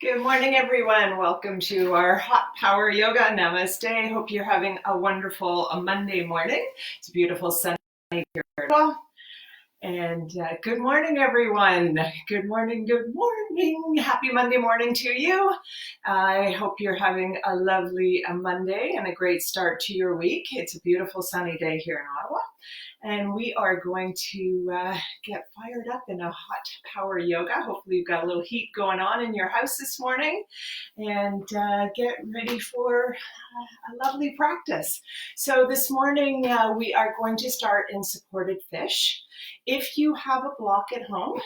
Good morning, everyone. Welcome to our hot power yoga. Namaste. Hope you're having a wonderful Monday morning. It's a beautiful sunny here as well. And good morning, everyone. Good morning. Good morning. Happy Monday morning to you. I hope you're having a lovely Monday and a great start to your week. It's a beautiful sunny day here in Ottawa. And we are going to get fired up in a hot power yoga. Hopefully you've got a little heat going on in your house this morning, and get ready for a lovely practice. So this morning we are going to start in supported fish. If you have a block at home,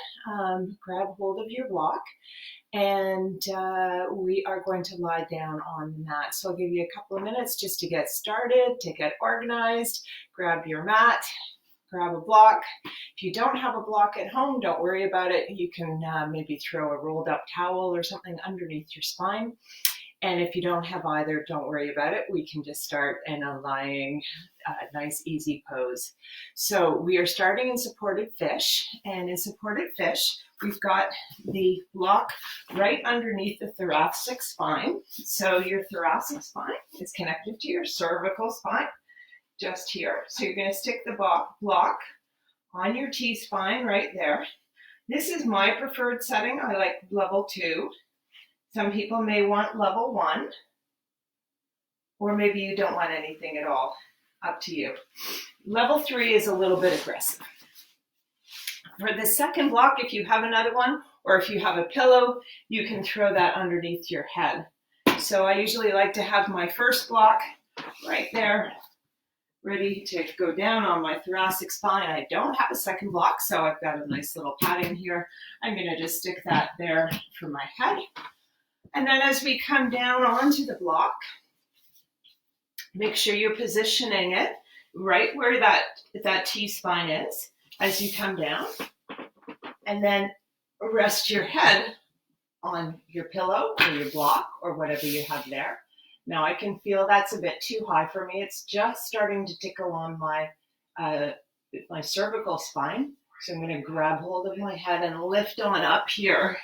grab hold of your block, and we are going to lie down on the mat. So I'll give you a couple of minutes just to get started, to get organized. Grab your mat, grab a block. If you don't have a block at home, don't worry about it. You can maybe throw a rolled up towel or something underneath your spine. And if you don't have either, don't worry about it. We can just start in a lying, nice, easy pose. So we are starting in supported fish. And in supported fish, we've got the block right underneath the thoracic spine. So your thoracic spine is connected to your cervical spine, just here. So you're going to stick the block on your T-spine right there. This is my preferred setting. I like level 2. Some people may want level 1, or maybe you don't want anything at all. Up to you. Level 3 is a little bit aggressive. For the second block, if you have another one, or if you have a pillow, you can throw that underneath your head. So I usually like to have my first block right there, ready to go down on my thoracic spine. I don't have a second block, so I've got a nice little padding here. I'm going to just stick that there for my head. And then as we come down onto the block, make sure you're positioning it right where that T-spine is as you come down. And then rest your head on your pillow or your block or whatever you have there. Now I can feel that's a bit too high for me. It's just starting to tickle on my cervical spine. So I'm going to grab hold of my head and lift on up here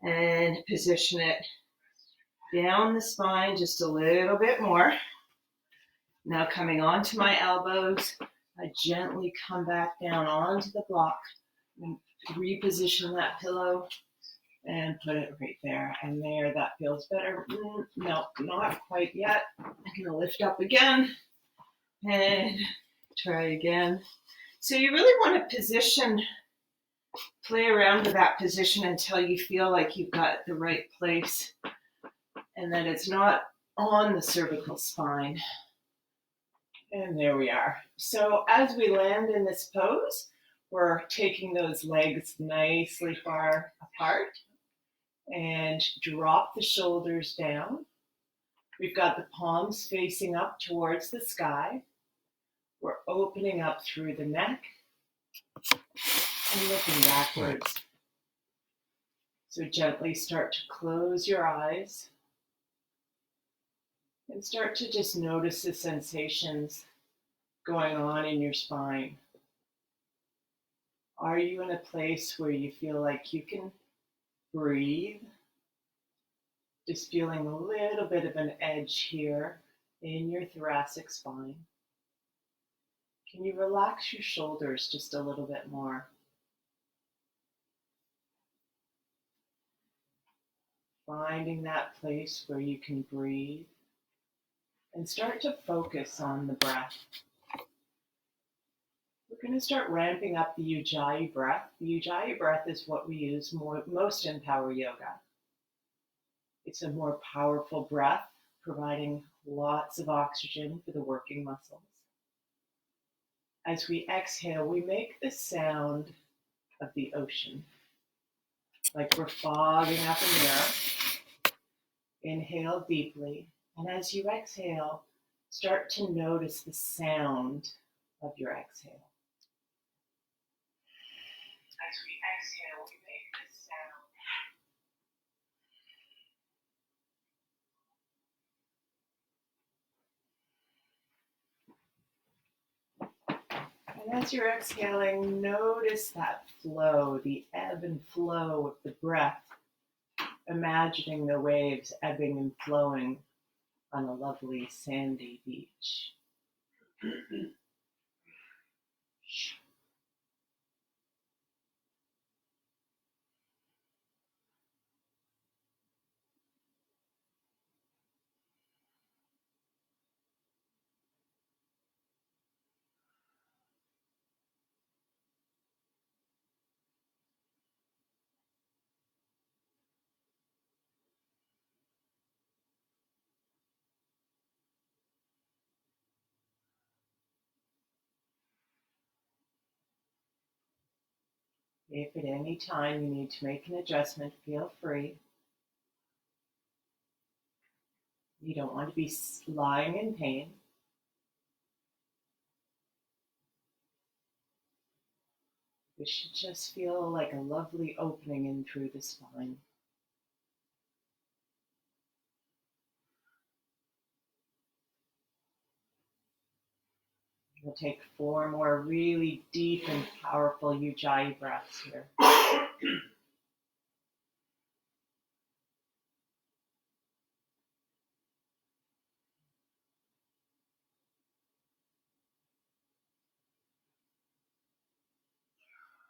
and position it down the spine just a little bit more. Now coming onto my elbows, I gently come back down onto the block and reposition that pillow and put it right there. And there, that feels better. No, not quite yet. I'm going to lift up again and try again. So you really want to play around with that position until you feel like you've got the right place and that it's not on the cervical spine. And there we are. So as we land in this pose, we're taking those legs nicely far apart and drop the shoulders down. We've got the palms facing up towards the sky. We're opening up through the neck and looking backwards. So gently start to close your eyes and start to just notice the sensations going on in your spine. Are you in a place where you feel like you can breathe? Just feeling a little bit of an edge here in your thoracic spine. Can you relax your shoulders just a little bit more? Finding that place where you can breathe and start to focus on the breath. We're going to start ramping up the Ujjayi breath. The Ujjayi breath is what we use most in power yoga. It's a more powerful breath, providing lots of oxygen for the working muscles. As we exhale, we make the sound of the ocean, like we're fogging up an air. Inhale deeply, and as you exhale, start to notice the sound of your exhale. As we exhale, we make this sound. And as you're exhaling, notice that flow, the ebb and flow of the breath imagining the waves ebbing and flowing on a lovely sandy beach. If at any time you need to make an adjustment, feel free. You don't want to be lying in pain. This should just feel like a lovely opening in through the spine. We'll take 4 more really deep and powerful Ujjayi breaths here.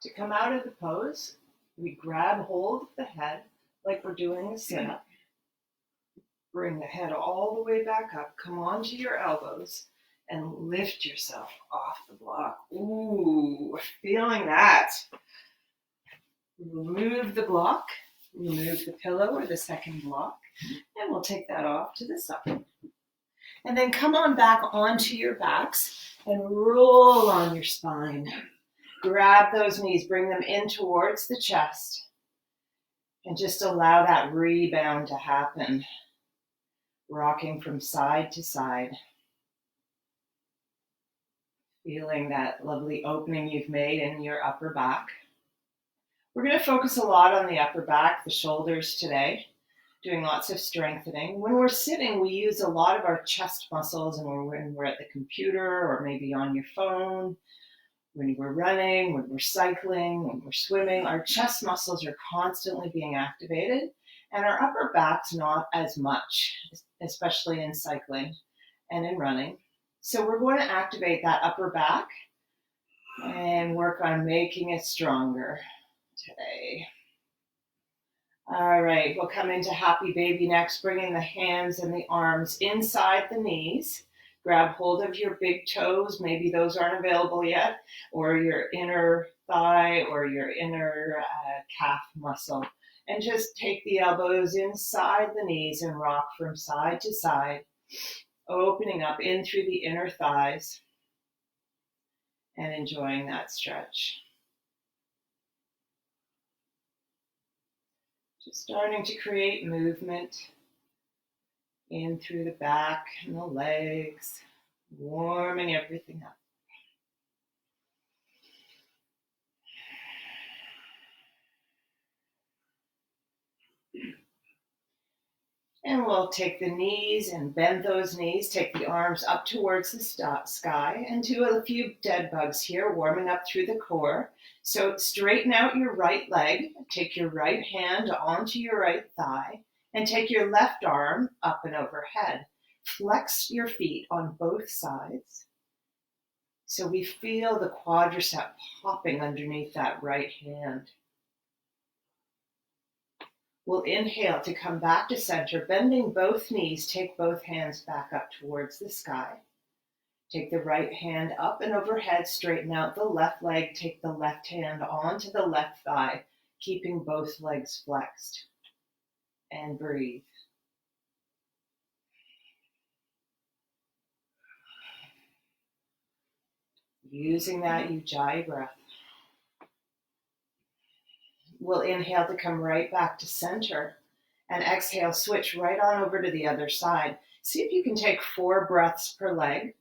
To come out of the pose, we grab hold of the head like we're doing a sit-up. Bring the head all the way back up. Come onto your elbows and lift yourself off the block. Ooh, feeling that. Remove the block, remove the pillow or the second block, and we'll take that off to the side. And then come on back onto your backs and roll on your spine. Grab those knees, bring them in towards the chest, and just allow that rebound to happen. Rocking from side to side. Feeling that lovely opening you've made in your upper back. We're going to focus a lot on the upper back, the shoulders today, doing lots of strengthening. When we're sitting, we use a lot of our chest muscles, and when we're at the computer or maybe on your phone, when we're running, when we're cycling, when we're swimming, our chest muscles are constantly being activated, and our upper back's not as much, especially in cycling and in running. So we're going to activate that upper back and work on making it stronger today. All right, we'll come into happy baby next, bringing the hands and the arms inside the knees. Grab hold of your big toes, maybe those aren't available yet, or your inner thigh or your inner calf muscle. And just take the elbows inside the knees and rock from side to side, opening up in through the inner thighs and enjoying that stretch. Just starting to create movement in through the back and the legs, warming everything up. And we'll take the knees and bend those knees, take the arms up towards the sky, and do a few dead bugs here, warming up through the core. So straighten out your right leg, take your right hand onto your right thigh, and take your left arm up and overhead. Flex your feet on both sides. So we feel the quadricep popping underneath that right hand. We'll inhale to come back to center, bending both knees, take both hands back up towards the sky. Take the right hand up and overhead, straighten out the left leg, take the left hand onto the left thigh, keeping both legs flexed. And breathe. Using that Ujjayi breath. We'll inhale to come right back to center, and exhale, switch right on over to the other side. See if you can take 4 breaths per leg.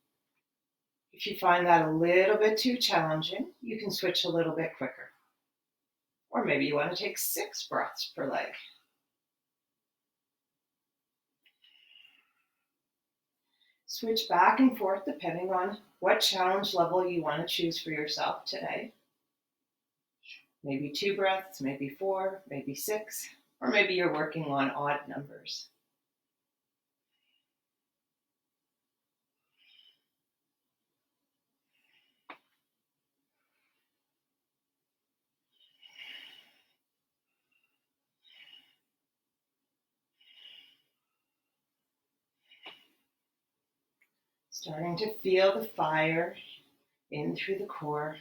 If you find that a little bit too challenging, you can switch a little bit quicker. Or maybe you want to take 6 breaths per leg. Switch back and forth depending on what challenge level you want to choose for yourself today. Maybe 2 breaths, maybe 4, maybe 6. Or maybe you're working on odd numbers. Starting to feel the fire in through the core.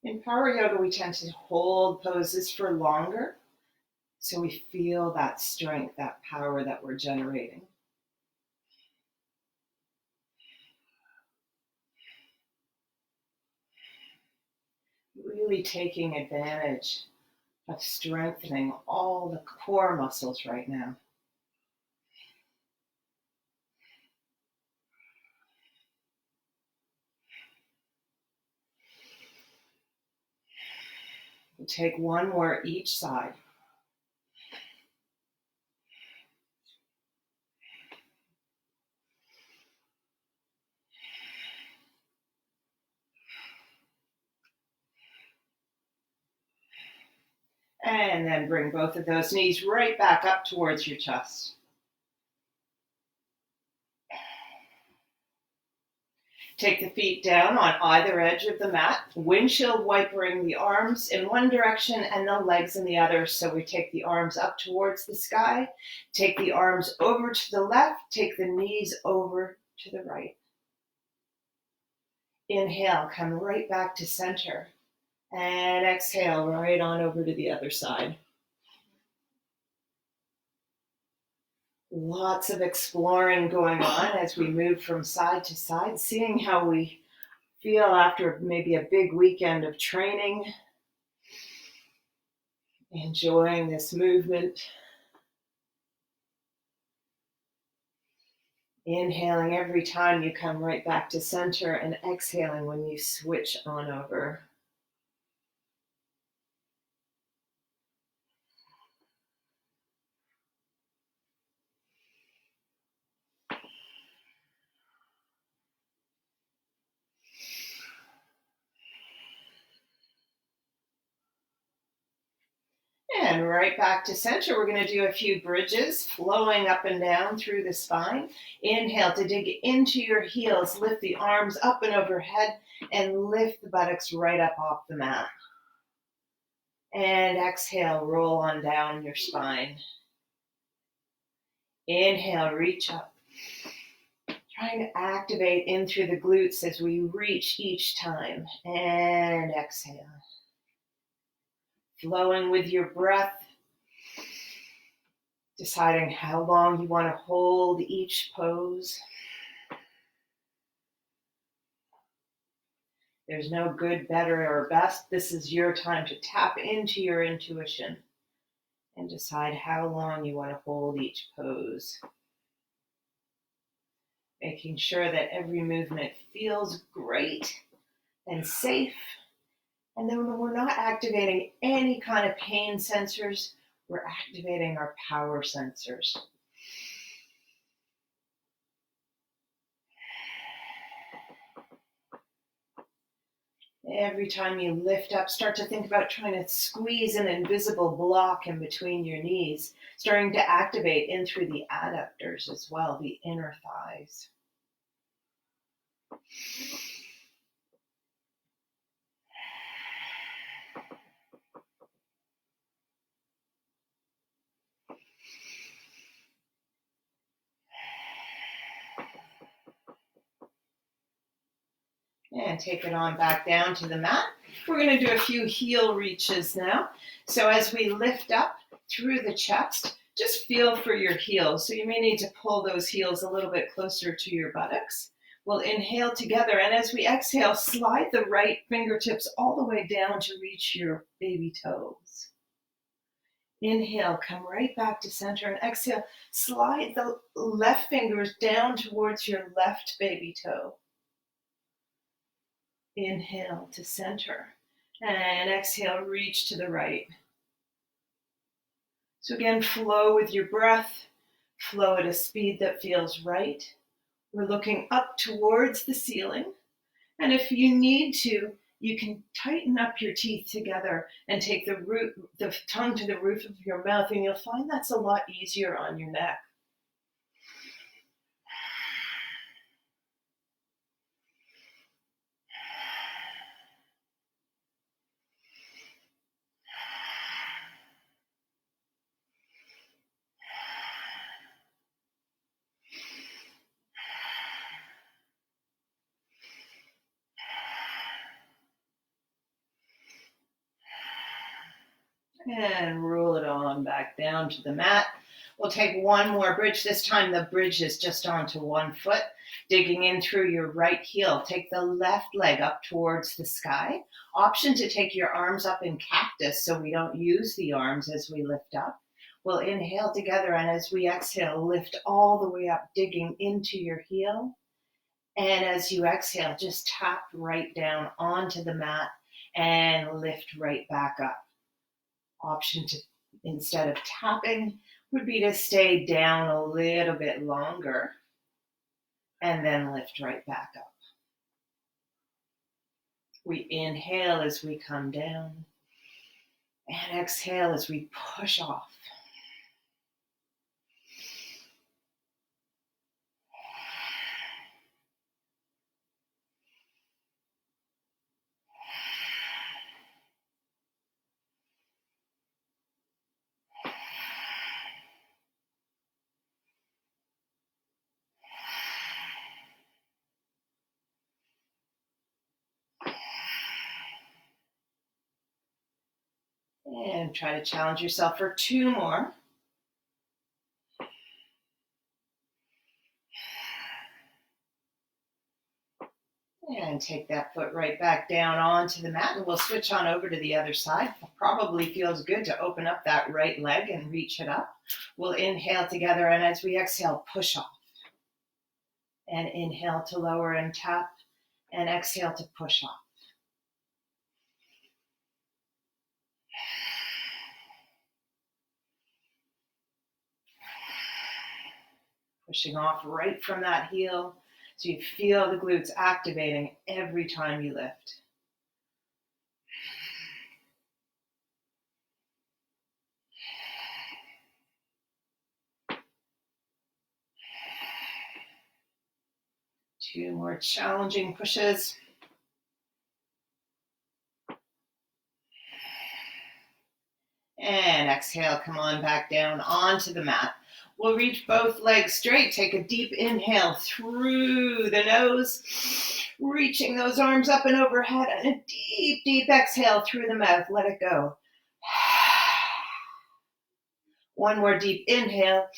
In power yoga, we tend to hold poses for longer, so we feel that strength, that power that we're generating. Really taking advantage of strengthening all the core muscles right now. We'll take one more each side. And then bring both of those knees right back up towards your chest. Take the feet down on either edge of the mat, windshield wipering the arms in one direction and the legs in the other. So we take the arms up towards the sky, take the arms over to the left, take the knees over to the right. Inhale, come right back to center. And exhale, right on over to the other side. Lots of exploring going on as we move from side to side, seeing how we feel after maybe a big weekend of training. Enjoying this movement. Inhaling every time you come right back to center and exhaling when you switch on over. And right back to center. We're going to do a few bridges, flowing up and down through the spine. Inhale to dig into your heels. Lift the arms up and overhead and lift the buttocks right up off the mat. And exhale, roll on down your spine. Inhale, reach up. Trying to activate in through the glutes as we reach each time. And exhale. Flowing with your breath. Deciding how long you want to hold each pose. There's no good, better, or best. This is your time to tap into your intuition and decide how long you want to hold each pose. Making sure that every movement feels great and safe. And then when we're not activating any kind of pain sensors, we're activating our power sensors. Every time you lift up, start to think about trying to squeeze an invisible block in between your knees, starting to activate in through the adductors as well, the inner thighs. And take it on back down to the mat. We're going to do a few heel reaches now. So as we lift up through the chest, just feel for your heels. So you may need to pull those heels a little bit closer to your buttocks. We'll inhale together, and as we exhale, slide the right fingertips all the way down to reach your baby toes. Inhale, come right back to center, and exhale, slide the left fingers down towards your left baby toe. Inhale to center, and exhale, reach to the right. So again, flow with your breath, flow at a speed that feels right. We're looking up towards the ceiling, and if you need to, you can tighten up your teeth together and take the tongue to the roof of your mouth, and you'll find that's a lot easier on your neck. And roll it on back down to the mat. We'll take one more bridge. This time the bridge is just onto one foot, digging in through your right heel. Take the left leg up towards the sky. Option to take your arms up in cactus so we don't use the arms as we lift up. We'll inhale together, and as we exhale, lift all the way up, digging into your heel. And as you exhale, just tap right down onto the mat and lift right back up. Option to, instead of tapping, would be to stay down a little bit longer and then lift right back up. We inhale as we come down and exhale as we push off. And try to challenge yourself for two more. And take that foot right back down onto the mat, and we'll switch on over to the other side. Probably feels good to open up that right leg and reach it up. We'll inhale together, and as we exhale, push off. And inhale to lower and tap, and exhale to push off. Pushing off right from that heel, so you feel the glutes activating every time you lift. Two more challenging pushes. And exhale, come on back down onto the mat. We'll reach both legs straight. Take a deep inhale through the nose, reaching those arms up and overhead, and a deep, deep exhale through the mouth. Let it go. One more deep inhale,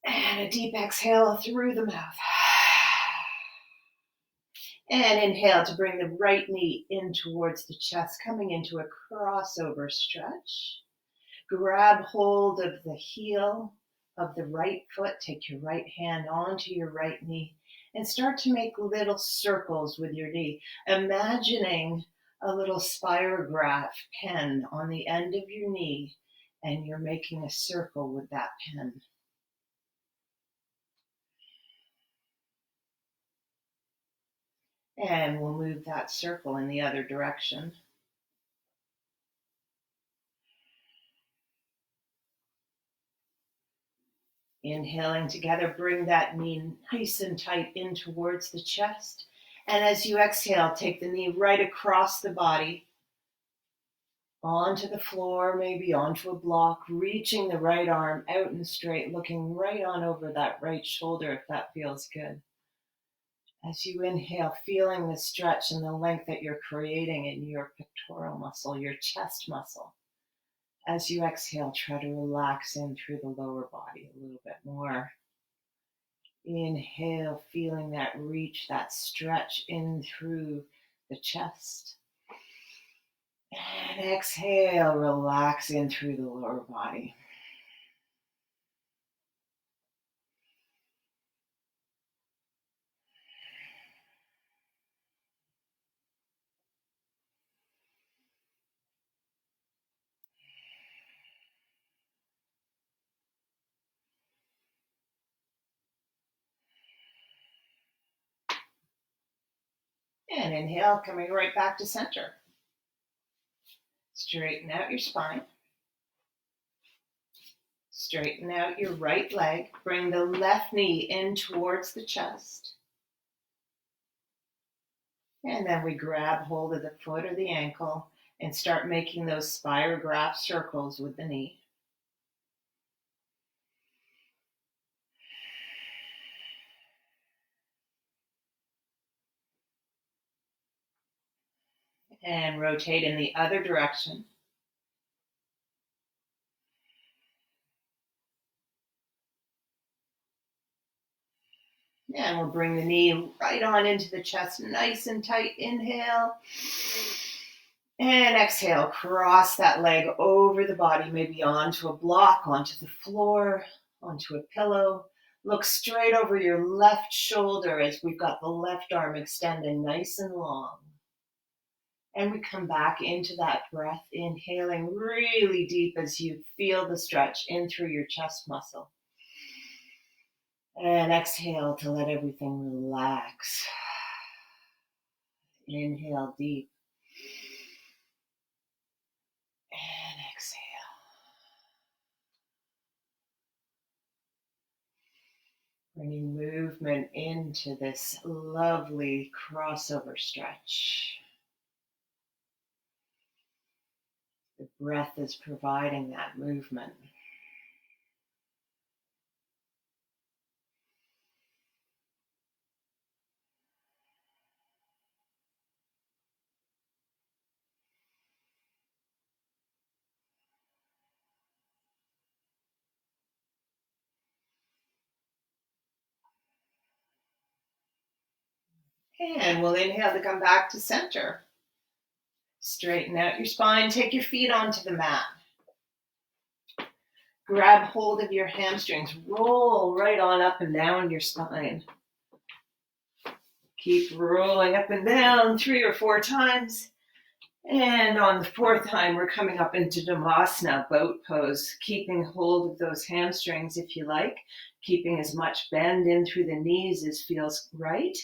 and a deep exhale through the mouth. And inhale to bring the right knee in towards the chest, coming into a crossover stretch. Grab hold of the heel of the right foot. Take your right hand onto your right knee and start to make little circles with your knee, imagining a little spirograph pen on the end of your knee, and you're making a circle with that pen. And we'll move that circle in the other direction. Inhaling together, bring that knee nice and tight in towards the chest. And as you exhale, take the knee right across the body, onto the floor, maybe onto a block, reaching the right arm out and straight, looking right on over that right shoulder if that feels good. As you inhale, feeling the stretch and the length that you're creating in your pectoral muscle, your chest muscle. As you exhale, try to relax in through the lower body a little bit more. Inhale, feeling that reach, that stretch in through the chest. And exhale, relax in through the lower body. And inhale, coming right back to center. Straighten out your spine. Straighten out your right leg. Bring the left knee in towards the chest. And then we grab hold of the foot or the ankle and start making those spirograph circles with the knee. And rotate in the other direction. And we'll bring the knee right on into the chest, nice and tight. Inhale. And exhale, cross that leg over the body, maybe onto a block, onto the floor, onto a pillow. Look straight over your left shoulder as we've got the left arm extended nice and long. And we come back into that breath, inhaling really deep as you feel the stretch in through your chest muscle. And exhale to let everything relax. Inhale deep. And exhale. Bringing movement into this lovely crossover stretch. The breath is providing that movement. And we'll inhale to come back to center. Straighten out your spine, take your feet onto the mat. Grab hold of your hamstrings, roll right on up and down your spine. Keep rolling up and down 3 or 4 times. And on the 4th time, we're coming up into Dhamasana, boat pose, keeping hold of those hamstrings if you like, keeping as much bend in through the knees as feels right,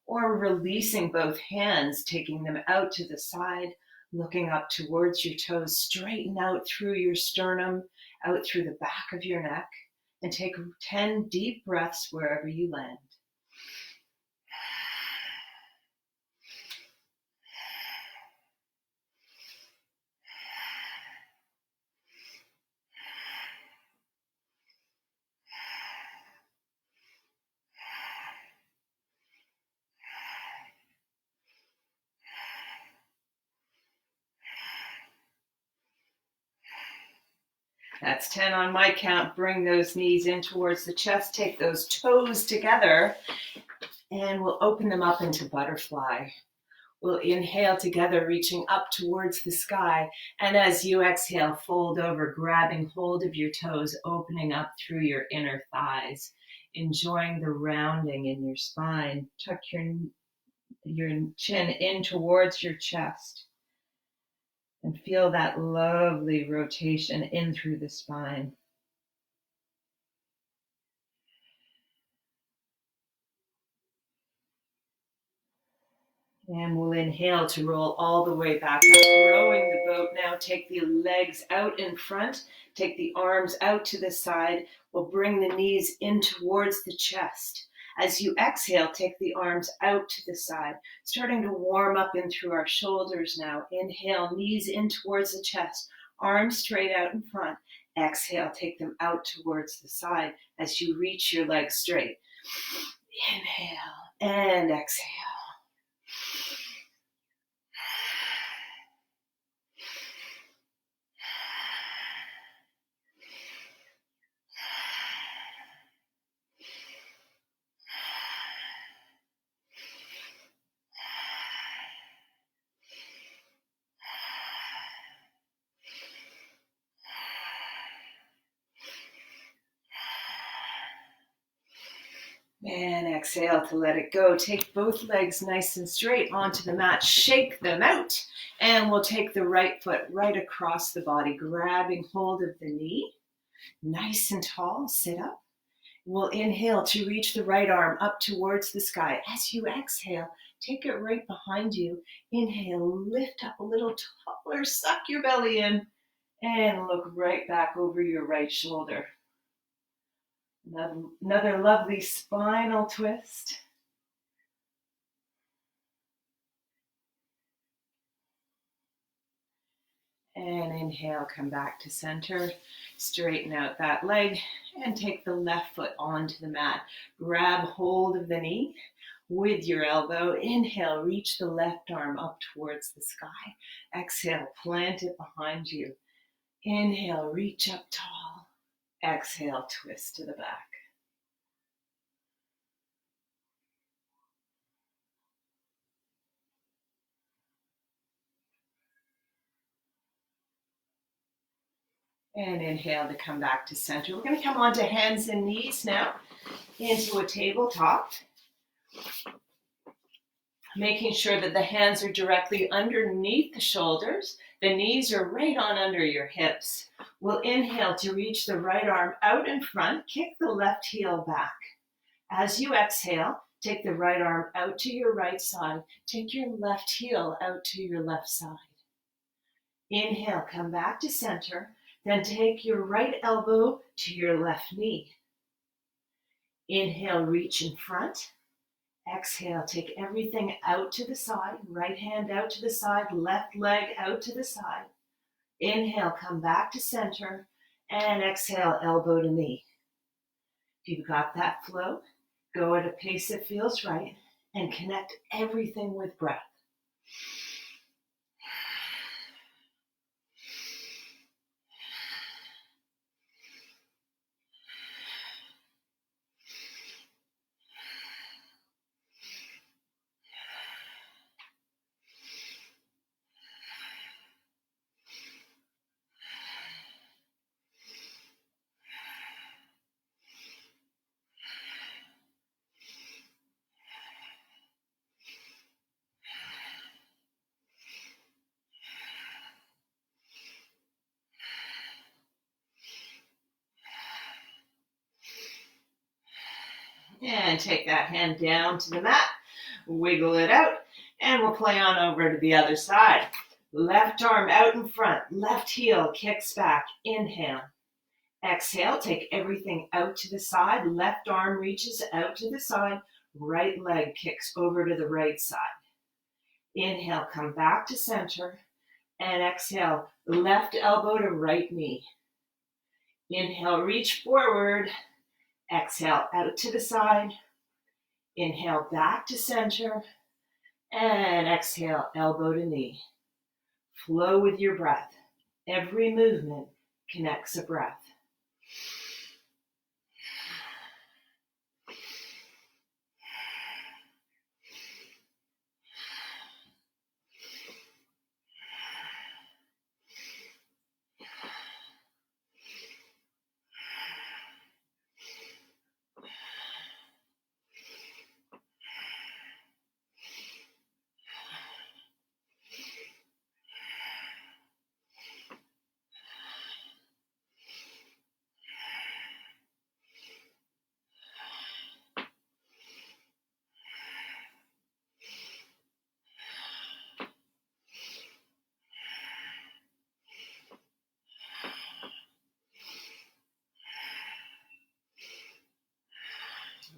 or releasing both hands, taking them out to the side, looking up towards your toes, straighten out through your sternum, out through the back of your neck, and take 10 deep breaths wherever you land. That's 10 on my count. Bring those knees in towards the chest. Take those toes together and we'll open them up into butterfly. We'll inhale together, reaching up towards the sky. And as you exhale, fold over, grabbing hold of your toes, opening up through your inner thighs, enjoying the rounding in your spine. Tuck your chin in towards your chest. And feel that lovely rotation in through the spine. And we'll inhale to roll all the way back up, rowing the boat now. Take the legs out in front, take the arms out to the side. We'll bring the knees in towards the chest. As you exhale, take the arms out to the side, starting to warm up in through our shoulders now. Inhale, knees in towards the chest, arms straight out in front. Exhale, take them out towards the side as you reach your legs straight. Inhale and exhale. And exhale to let it go. Take both legs nice and straight onto the mat. Shake them out. And we'll take the right foot right across the body, grabbing hold of the knee. Nice and tall, sit up. We'll inhale to reach the right arm up towards the sky. As you exhale, take it right behind you. Inhale, lift up a little taller, suck your belly in, and look right back over your right shoulder. Another lovely spinal twist. And inhale, come back to center. Straighten out that leg and take the left foot onto the mat. Grab hold of the knee with your elbow. Inhale, reach the left arm up towards the sky. Exhale, plant it behind you. Inhale, reach up tall. Exhale, twist to the back. And inhale to come back to center. We're going to come onto hands and knees now into a tabletop. Making sure that the hands are directly underneath the shoulders. The knees are right on under your hips. We'll inhale to reach the right arm out in front. Kick the left heel back. As you exhale, take the right arm out to your right side. Take your left heel out to your left side. Inhale, come back to center. Then take your right elbow to your left knee. Inhale, reach in front. Exhale, take everything out to the side. Right hand out to the side, left leg out to the side. Inhale, come back to center. And exhale, elbow to knee. If you've got that flow, go at a pace that feels right and connect everything with breath. And take that hand down to the mat, wiggle it out, and we'll play on over to the other side. Left arm out in front, left heel kicks back, inhale. Exhale, take everything out to the side, left arm reaches out to the side, right leg kicks over to the right side. Inhale, come back to center, and exhale, left elbow to right knee. Inhale, reach forward. Exhale, out to the side. Inhale, back to center. And exhale, elbow to knee. Flow with your breath. Every movement connects a breath.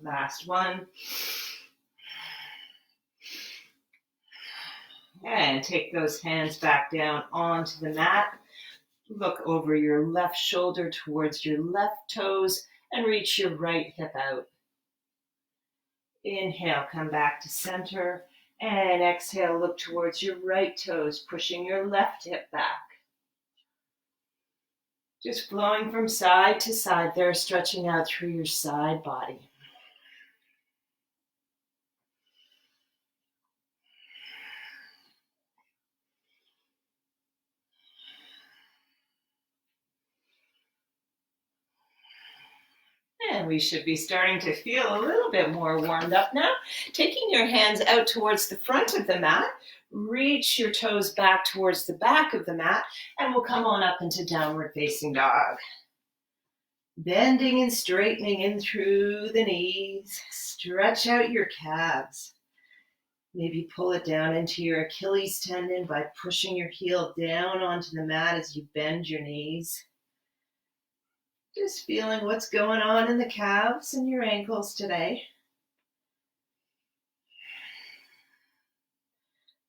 Last one. And take those hands back down onto the mat. Look over your left shoulder towards your left toes and reach your right hip out. Inhale, come back to center. And exhale, look towards your right toes, pushing your left hip back. Just flowing from side to side there, stretching out through your side body. And we should be starting to feel a little bit more warmed up now. Taking your hands out towards the front of the mat, reach your toes back towards the back of the mat, and we'll come on up into downward facing dog. Bending and straightening in through the knees. Stretch out your calves. Maybe pull it down into your Achilles tendon by pushing your heel down onto the mat as you bend your knees. Just feeling what's going on in the calves and your ankles today.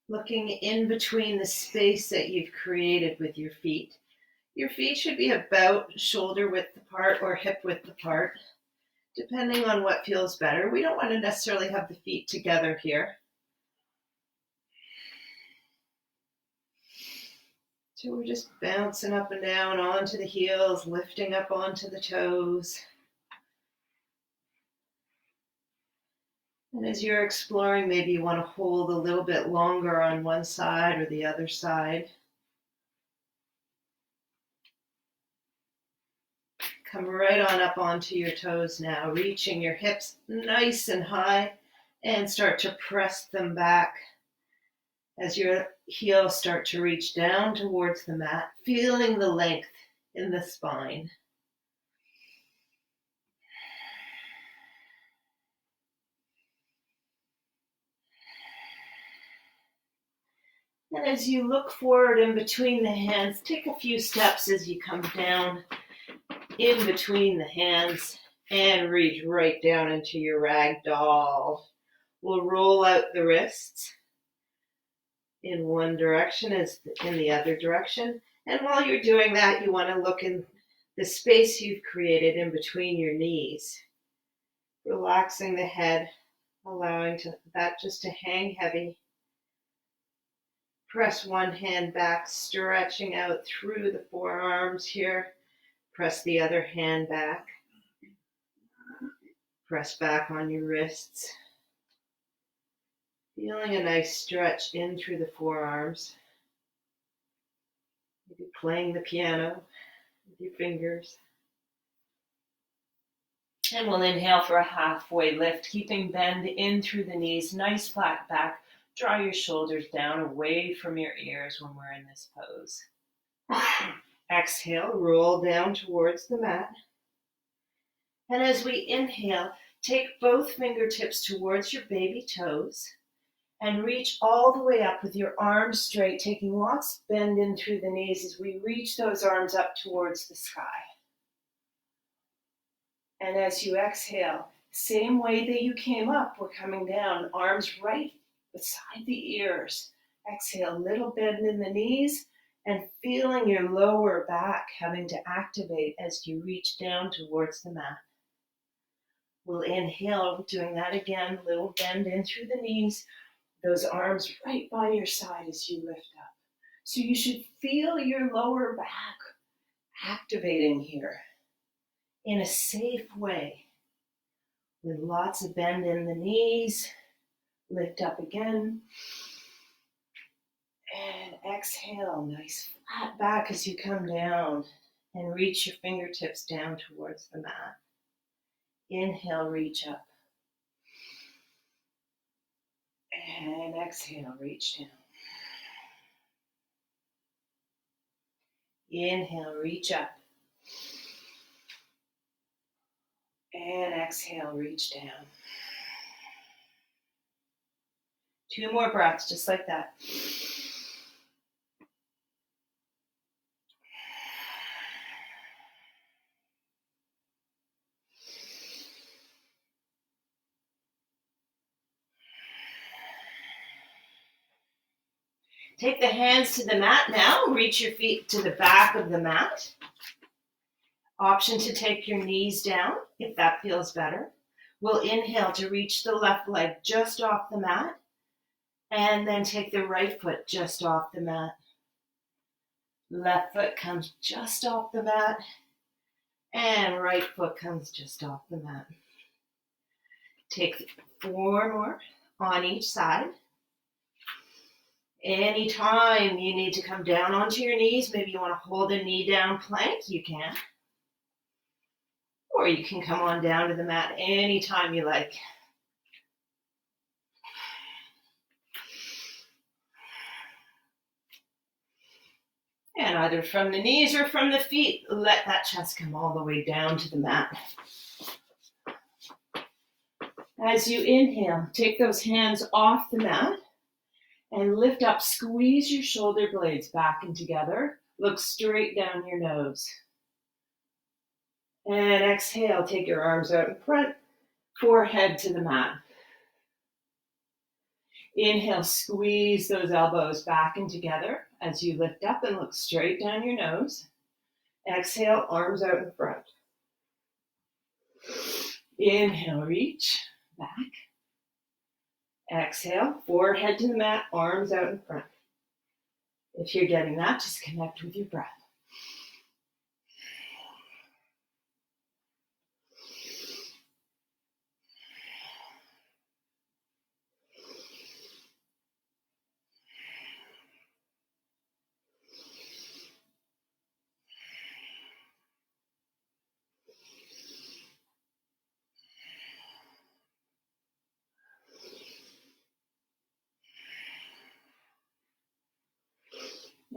Looking in between the space that you've created with your feet. Your feet should be about shoulder width apart or hip width apart, depending on what feels better. We don't want to necessarily have the feet together here. So we're just bouncing up and down onto the heels, lifting up onto the toes. And as you're exploring, maybe you want to hold a little bit longer on one side or the other side. Come right on up onto your toes now, reaching your hips nice and high, and start to press them back as your heels start to reach down towards the mat, feeling the length in the spine. And as you look forward in between the hands, take a few steps as you come down in between the hands and reach right down into your rag doll. We'll roll out the wrists in one direction as in the other direction. And while you're doing that, you want to look in the space you've created in between your knees. Relaxing the head, allowing that just to hang heavy. Press one hand back, stretching out through the forearms here. Press the other hand back. Press back on your wrists. Feeling a nice stretch in through the forearms. Maybe playing the piano with your fingers. And we'll inhale for a halfway lift, keeping bend in through the knees, nice flat back. Draw your shoulders down away from your ears when we're in this pose. Exhale, roll down towards the mat. And as we inhale, take both fingertips towards your baby toes and reach all the way up with your arms straight, taking lots of bend in through the knees as we reach those arms up towards the sky. And as you exhale, same way that you came up, we're coming down, arms right beside the ears. Exhale, little bend in the knees and feeling your lower back having to activate as you reach down towards the mat. We'll inhale, doing that again, little bend in through the knees, those arms right by your side as you lift up. So you should feel your lower back activating here in a safe way with lots of bend in the knees. Lift up again. And exhale, nice flat back as you come down and reach your fingertips down towards the mat. Inhale, reach up. And exhale, reach down. Inhale, reach up. And exhale, reach down. 2 more breaths, just like that. Take the hands to the mat now. Reach your feet to the back of the mat. Option to take your knees down if that feels better. We'll inhale to reach the left leg just off the mat. And then take the right foot just off the mat. Left foot comes just off the mat. And right foot comes just off the mat. Take 4 more on each side. Anytime you need to come down onto your knees, maybe you want to hold a knee down plank, you can. or you can come on down to the mat anytime you like. And either from the knees or from the feet, let that chest come all the way down to the mat. As you inhale, take those hands off the mat and lift up, squeeze your shoulder blades back and together. Look straight down your nose. And exhale, take your arms out in front, forehead to the mat. Inhale, squeeze those elbows back and together as you lift up and look straight down your nose. Exhale, arms out in front. Inhale, reach back. Exhale, forehead to the mat, arms out in front. If you're getting that, just connect with your breath.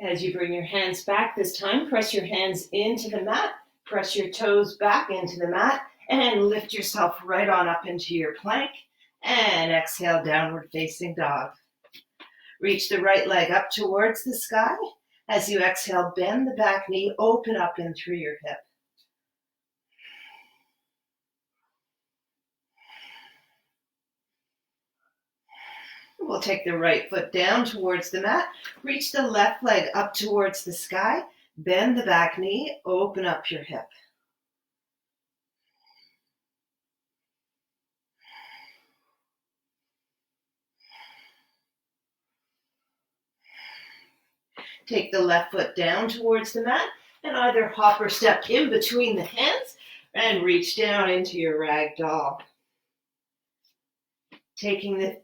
As you bring your hands back this time, press your hands into the mat, press your toes back into the mat, and lift yourself right on up into your plank. And exhale, downward facing dog. Reach the right leg up towards the sky. As you exhale, bend the back knee, open up in through your hip. We'll take the right foot down towards the mat, reach the left leg up towards the sky, bend the back knee, open up your hip. Take the left foot down towards the mat and either hop or step in between the hands and reach down into your rag doll. Taking the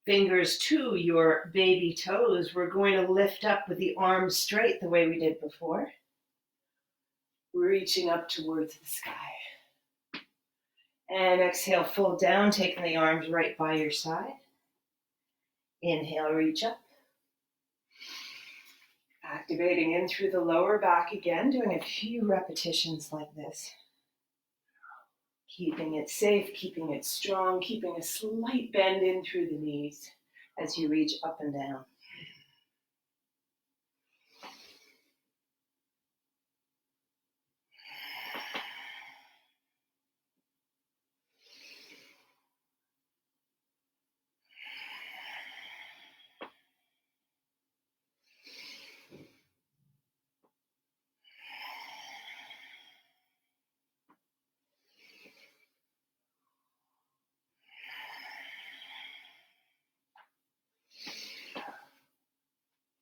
fingers to your baby toes, we're going to lift up with the arms straight the way we did before. Reaching up towards the sky. And exhale, fold down, taking the arms right by your side. Inhale, reach up. Activating in through the lower back again, doing a few repetitions like this. Keeping it safe, keeping it strong, keeping a slight bend in through the knees as you reach up and down.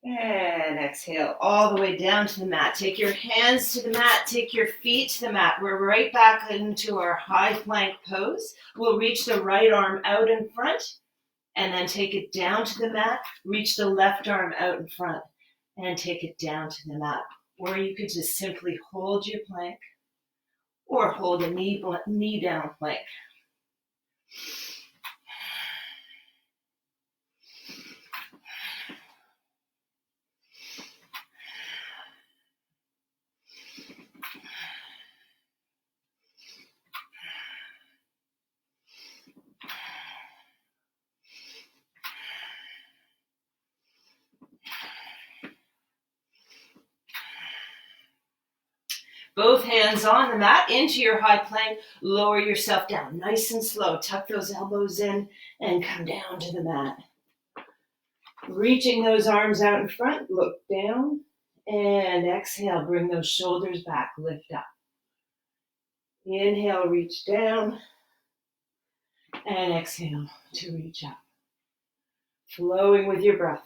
And exhale all the way down to the mat. Take your hands to the mat, take your feet to the mat. We're right back into our high plank pose. We'll reach the right arm out in front and then take it down to the mat. Reach the left arm out in front and take it down to the mat. Or you could just simply hold your plank or hold a knee down plank. Both hands on the mat into your high plank. Lower yourself down nice and slow. Tuck those elbows in and come down to the mat. Reaching those arms out in front, look down and exhale. Bring those shoulders back, lift up. Inhale, reach down and exhale to reach up. Flowing with your breath.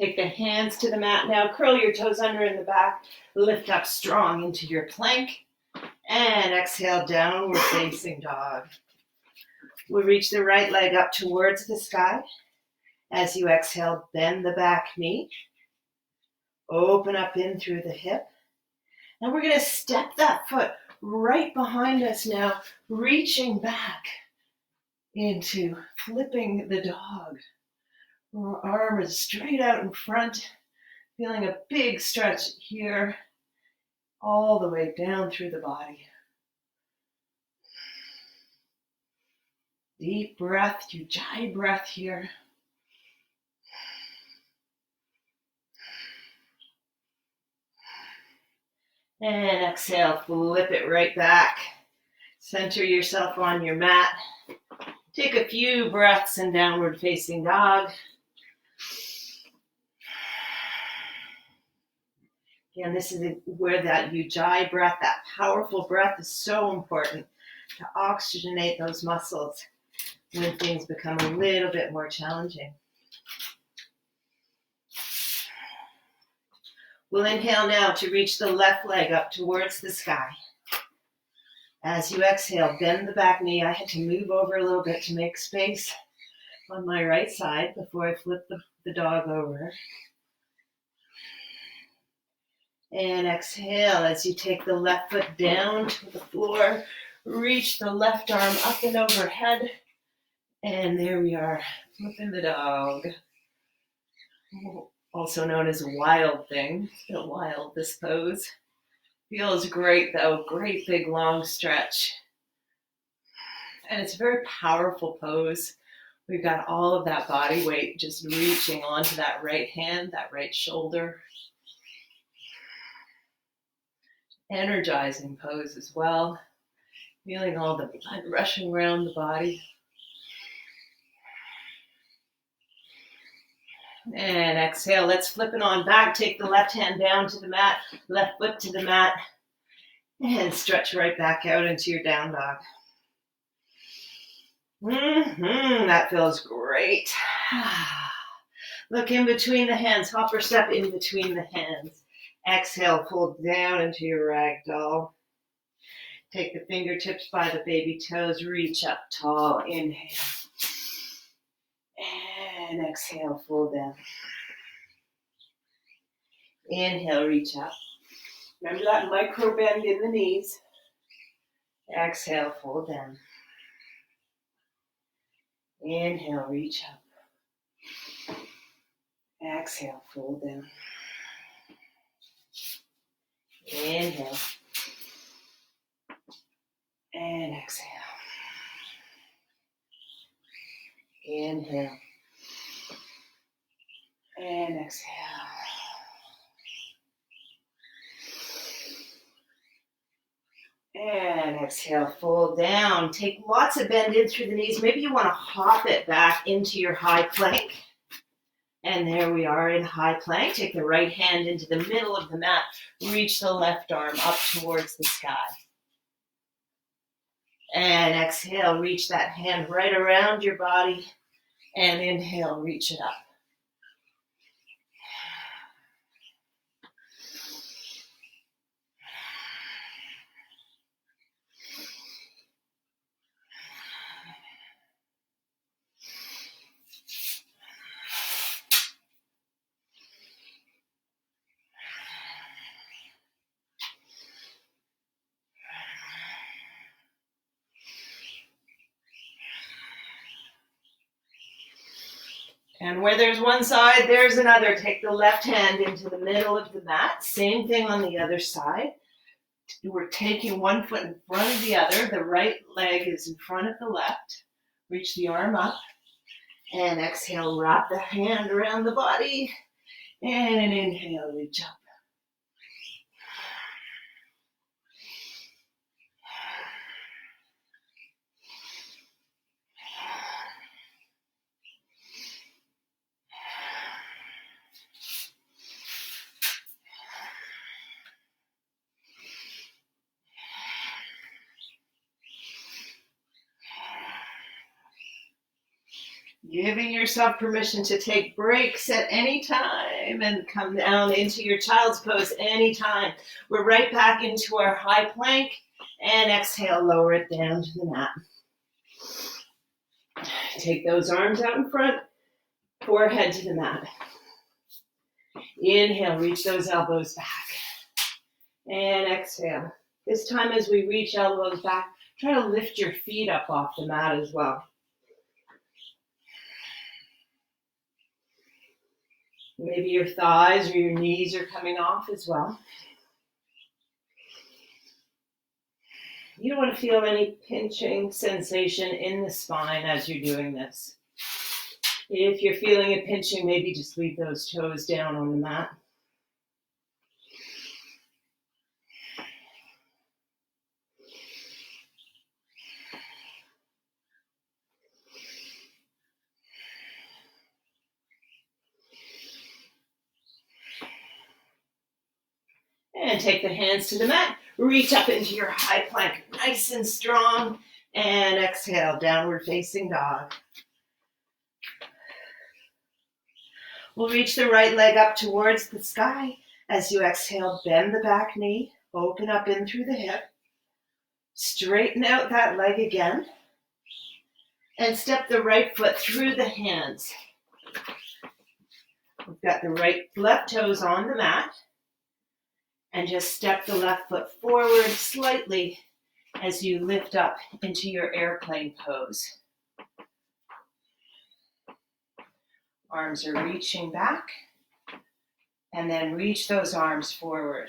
Take the hands to the mat now. Curl your toes under in the back. Lift up strong into your plank. And exhale, downward facing dog. We reach the right leg up towards the sky. As you exhale, bend the back knee. Open up in through the hip. And we're going to step that foot right behind us now, reaching back into flipping the dog. Arm is straight out in front, feeling a big stretch here, all the way down through the body. Deep breath, Ujjayi breath here. And exhale, flip it right back. Center yourself on your mat. Take a few breaths in downward facing dog. Again, this is where that Ujjayi breath, that powerful breath is so important to oxygenate those muscles when things become a little bit more challenging. We'll inhale now to reach the left leg up towards the sky. As you exhale, bend the back knee. I had to move over a little bit to make space on my right side before I flip the dog over. And exhale as you take the left foot down to the floor. Reach the left arm up and overhead. And there we are, flipping the dog. Also known as a wild thing. Feel wild, this pose. Feels great though, great big long stretch. And it's a very powerful pose. We've got all of that body weight just reaching onto that right hand, that right shoulder. Energizing pose as well. Feeling all the blood rushing around the body. And exhale, let's flip it on back. Take the left hand down to the mat, left foot to the mat, and stretch right back out into your down dog. That feels great. Look in between the hands, hopper step in between the hands. Exhale, pull down into your ragdoll. Take the fingertips by the baby toes, reach up tall, inhale. And exhale, fold down. Inhale, reach up. Remember that micro bend in the knees. Exhale, fold down. Inhale, reach up. Exhale, fold down. Inhale. And exhale. Inhale. And exhale. And exhale, fold down. Take lots of bend in through the knees. Maybe you want to hop it back into your high plank. And there we are in high plank. Take the right hand into the middle of the mat. Reach the left arm up towards the sky. And exhale, reach that hand right around your body. And inhale, reach it up. And where there's one side, there's another. Take the left hand into the middle of the mat. Same thing on the other side. We're taking one foot in front of the other. The right leg is in front of the left. Reach the arm up. And exhale, wrap the hand around the body. And inhale, reach up. Giving yourself permission to take breaks at any time and come down into your child's pose anytime. We're right back into our high plank, and exhale, lower it down to the mat. Take those arms out in front, forehead to the mat. Inhale, reach those elbows back. And exhale. This time as we reach elbows back, try to lift your feet up off the mat as well. Maybe your thighs or your knees are coming off as well. You don't want to feel any pinching sensation in the spine as you're doing this. If you're feeling a pinching, maybe just leave those toes down on the mat. And take the hands to the mat. Reach up into your high plank, nice and strong. And exhale, downward facing dog. We'll reach the right leg up towards the sky. As you exhale, bend the back knee, open up in through the hip. Straighten out that leg again. And step the right foot through the hands. We've got the left toes on the mat. And just step the left foot forward slightly as you lift up into your airplane pose. Arms are reaching back, and then reach those arms forward.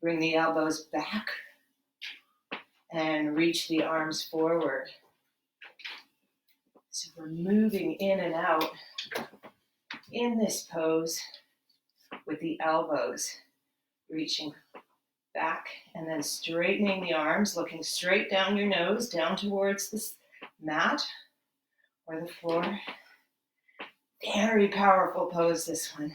Bring the elbows back, and reach the arms forward. So we're moving in and out in this pose with the elbows reaching back and then straightening the arms, looking straight down your nose, down towards the mat or the floor. Very powerful pose, this one.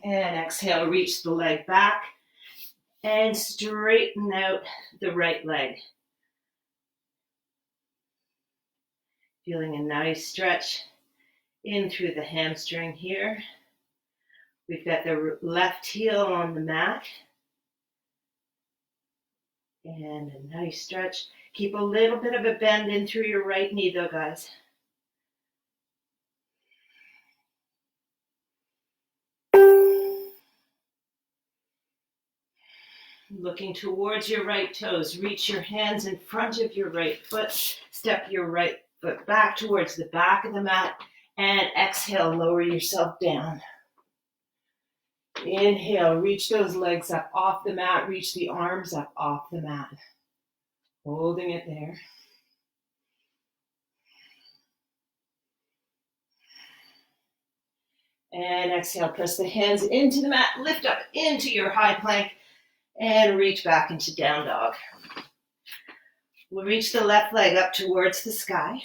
And exhale, reach the leg back and straighten out the right leg. Feeling a nice stretch in through the hamstring here. We've got the left heel on the mat. And a nice stretch. Keep a little bit of a bend in through your right knee though, guys. Looking towards your right toes. Reach your hands in front of your right foot. Step your right foot back towards the back of the mat. And exhale, lower yourself down. Inhale, reach those legs up off the mat. Reach the arms up off the mat. Holding it there. And exhale, press the hands into the mat. Lift up into your high plank. And reach back into down dog. We'll reach the left leg up towards the sky.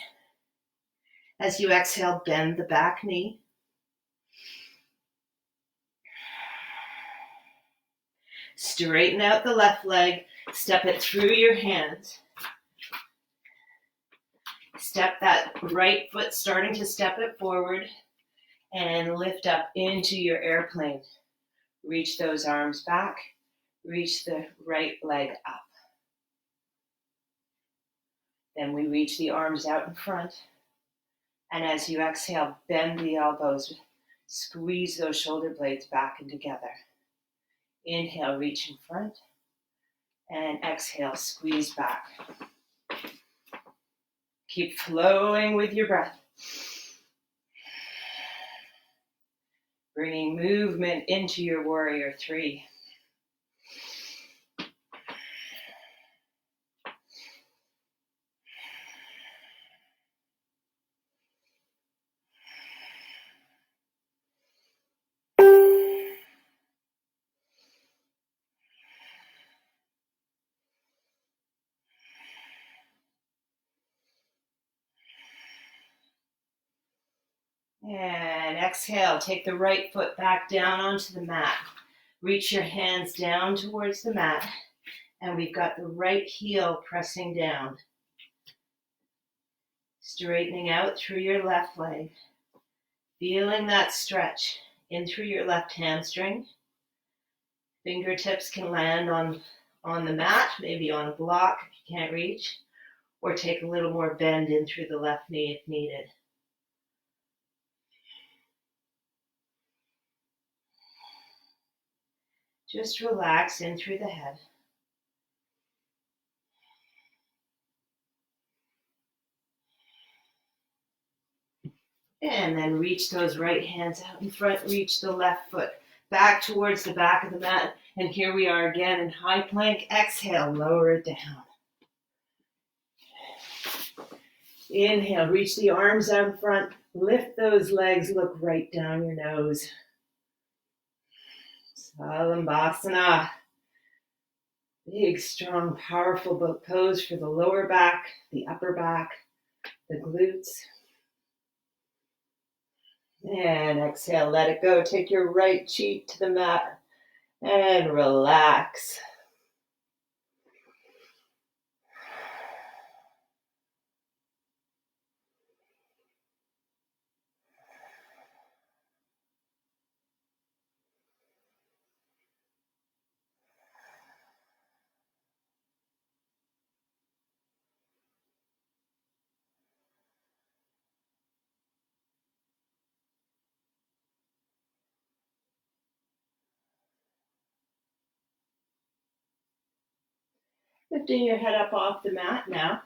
As you exhale, bend the back knee. Straighten out the left leg. Step it through your hands. Step that right foot, starting to step it forward. And lift up into your airplane. Reach those arms back. Reach the right leg up. Then we reach the arms out in front. And as you exhale, bend the elbows. Squeeze those shoulder blades back and together. Inhale, reach in front. And exhale, squeeze back. Keep flowing with your breath. Bringing movement into your warrior three. And exhale, take the right foot back down onto the mat. Reach your hands down towards the mat. And we've got the right heel pressing down. Straightening out through your left leg. Feeling that stretch in through your left hamstring. Fingertips can land on the mat, maybe on a block if you can't reach, or take a little more bend in through the left knee if needed. Just relax in through the head. And then reach those right hands out in front, reach the left foot back towards the back of the mat. And here we are again in high plank. Exhale, lower it down. Inhale, reach the arms out in front. Lift those legs, look right down your nose. Salambhasana. Big, strong, powerful pose for the lower back, the upper back, the glutes. And exhale, let it go. Take your right cheek to the mat and relax. Lifting your head up off the mat now.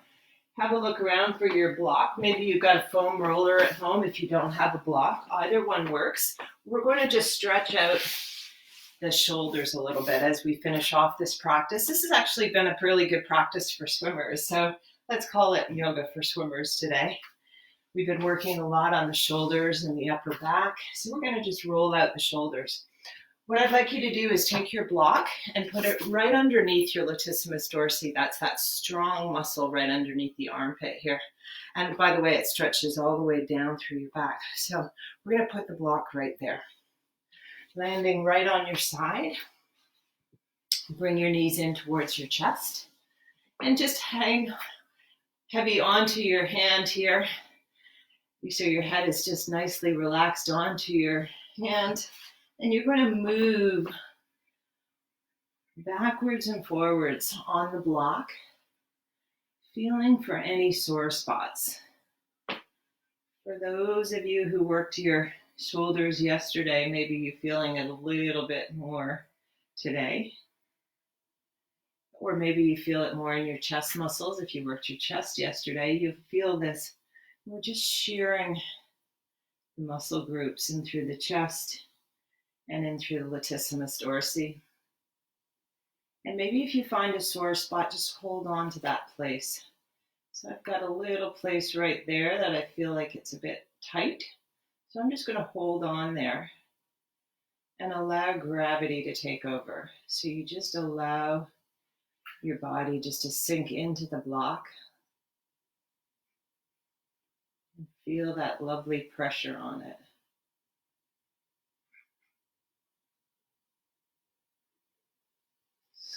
Have a look around for your block. Maybe you've got a foam roller at home if you don't have a block. Either one works. We're going to just stretch out the shoulders a little bit as we finish off this practice. This has actually been a really good practice for swimmers. So let's call it yoga for swimmers today. We've been working a lot on the shoulders and the upper back. So we're going to just roll out the shoulders. What I'd like you to do is take your block and put it right underneath your latissimus dorsi. That's that strong muscle right underneath the armpit here. And by the way, it stretches all the way down through your back. So we're going to put the block right there. Landing right on your side. Bring your knees in towards your chest. And just hang heavy onto your hand here. So your head is just nicely relaxed onto your hand. And you're going to move backwards and forwards on the block, feeling for any sore spots. For those of you who worked your shoulders yesterday, maybe you're feeling it a little bit more today. Or maybe you feel it more in your chest muscles. If you worked your chest yesterday, you feel this. We're just shearing the muscle groups in through the chest and in through the latissimus dorsi. And maybe if you find a sore spot, just hold on to that place. So I've got a little place right there that I feel like it's a bit tight. So I'm just going to hold on there and allow gravity to take over. So you just allow your body just to sink into the block. And feel that lovely pressure on it.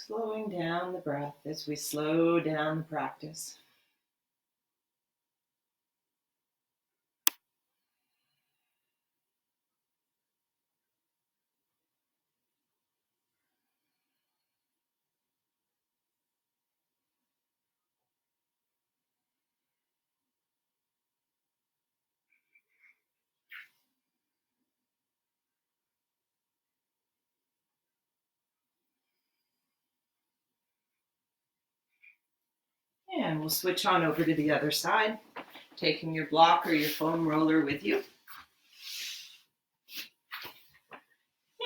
Slowing down the breath as we slow down the practice. And we'll switch on over to the other side, taking your block or your foam roller with you.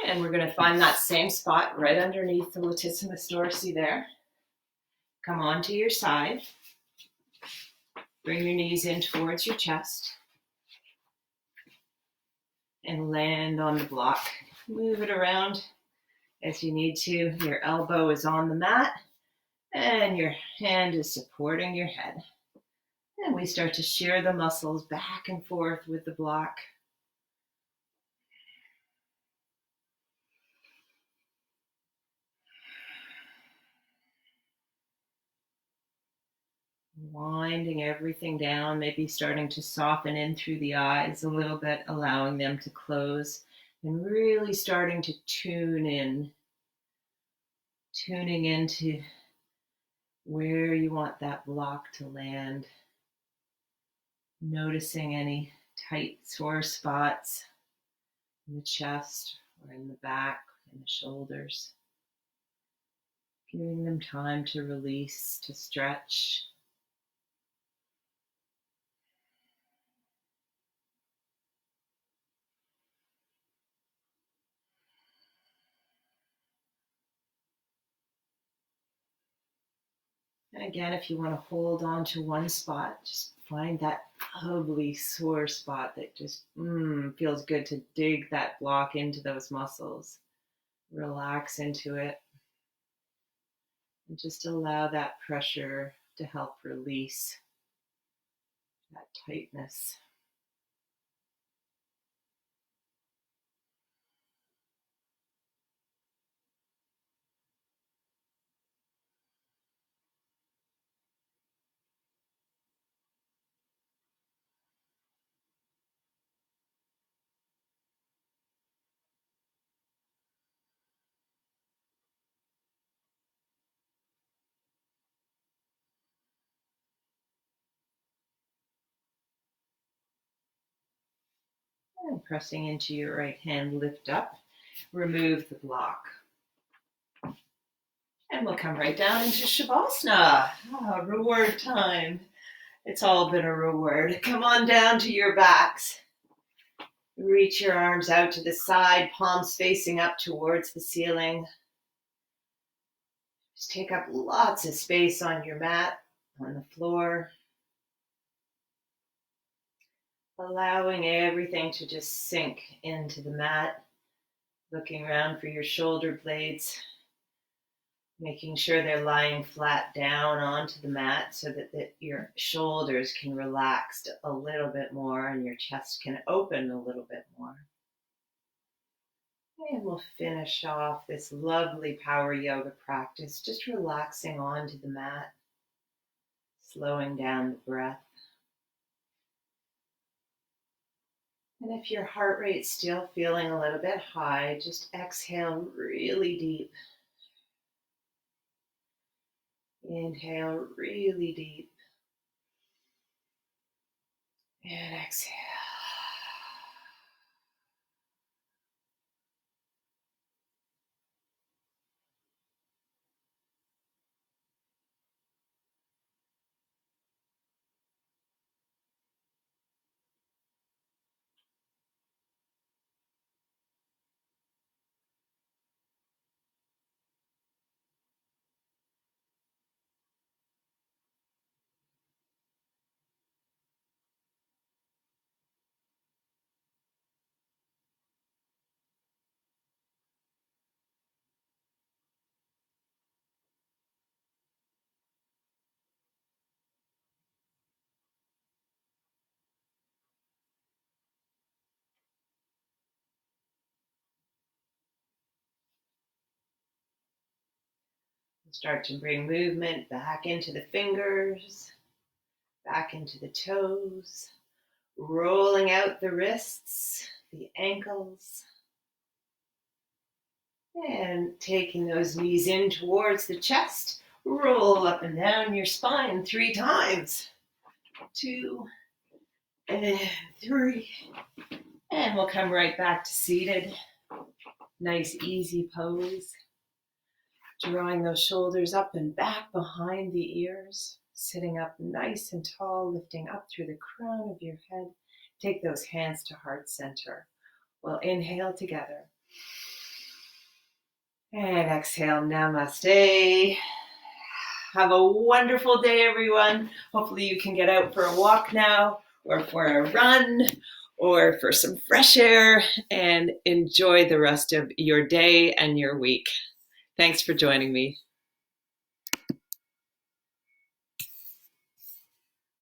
And we're going to find that same spot right underneath the latissimus dorsi there. Come onto your side. Bring your knees in towards your chest. And land on the block. Move it around as you need to. Your elbow is on the mat. And your hand is supporting your head. And we start to shear the muscles back and forth with the block. Winding everything down, maybe starting to soften in through the eyes a little bit, allowing them to close, and really starting to tune in, tuning into where you want that block to land, noticing any tight, sore spots in the chest or in the back, in the shoulders, giving them time to release, to stretch. And again, if you want to hold on to one spot, just find that ugly sore spot that just feels good to dig that block into those muscles. Relax into it and just allow that pressure to help release that tightness. And pressing into your right hand, lift up, remove the block. And we'll come right down into Shavasana. Reward time. It's all been a reward. Come on down to your backs. Reach your arms out to the side, palms facing up towards the ceiling. Just take up lots of space on your mat, on the floor. Allowing everything to just sink into the mat. Looking around for your shoulder blades. Making sure they're lying flat down onto the mat so that your shoulders can relax a little bit more and your chest can open a little bit more. And we'll finish off this lovely power yoga practice, just relaxing onto the mat, slowing down the breath. And if your heart rate's still feeling a little bit high, just exhale really deep. Inhale really deep. And exhale. Start to bring movement back into the fingers, back into the toes, rolling out the wrists, the ankles, and taking those knees in towards the chest. Roll up and down your spine 3 times. 2 and 3. And we'll come right back to seated. Nice, easy pose. Drawing those shoulders up and back behind the ears. Sitting up nice and tall, lifting up through the crown of your head. Take those hands to heart center. We'll inhale together. And exhale, namaste. Have a wonderful day, everyone. Hopefully you can get out for a walk now, or for a run, or for some fresh air, and enjoy the rest of your day and your week. Thanks for joining me.